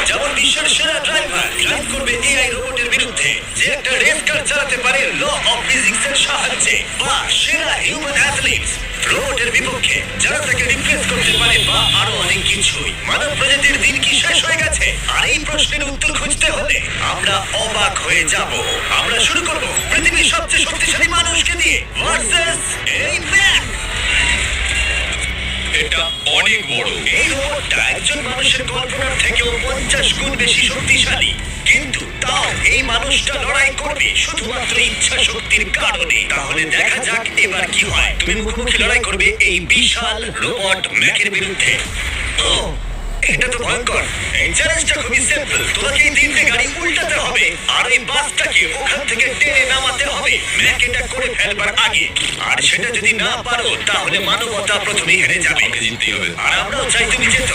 যেমন বিশ্বের সেরা ড্রাইভার ড্রাইভ করবে এআই রোবটের বিরুদ্ধে যে একটা রেস কার চালাতে পারে ল অফ ফিজিক্সের সাহায্যে, বা সেরা হিউম্যান অ্যাথলিটস রোবটের বিপক্ষে যারা তাকে রিপ্লেস করতে পারে, বা আরো অনেক কিছুই। মানব প্রজাতির দিন কি শেষ হয়ে গেছে? আর এই প্রশ্নের উত্তর খুঁজতে হলে আমরা অবাক হয়ে যাব। আমরা শুরু করব পৃথিবীর সবচেয়ে শক্তিশালী মানুষকে দিয়ে ভার্সেস এই ম্যান। এটা অনেক বড়। এই রোবটটা একজন মানুষের কল্পনার থেকেও 50 গুণ বেশি শক্তিশালী, কিন্তু তাও এই মানুষটা লড়াই করবে শুধুমাত্র ইচ্ছা শক্তির কারণে। তাহলে দেখা যাক এবার কি হয়। তুমি মুখোমুখি লড়াই করবে এই বিশাল রোবট ম্যাকের বিরুদ্ধে। ও, এটা তো ভয়ঙ্কর। এই চ্যালেঞ্জটা খুবই সিম্পল। তোমাকে এই তিনটে গাড়ি উল্টাতে হবে আর এই বাসটাকে ওখান থেকে টেনে নামাতে হবে ম্যাক এটা করে ফেলবার আগে। আর সেটা যদি না পারো তাহলে মানবতা প্রথমেই হেরে যাবে। আমাকে জিততেই হবে। আর আমরাও চাই তুমি যেত।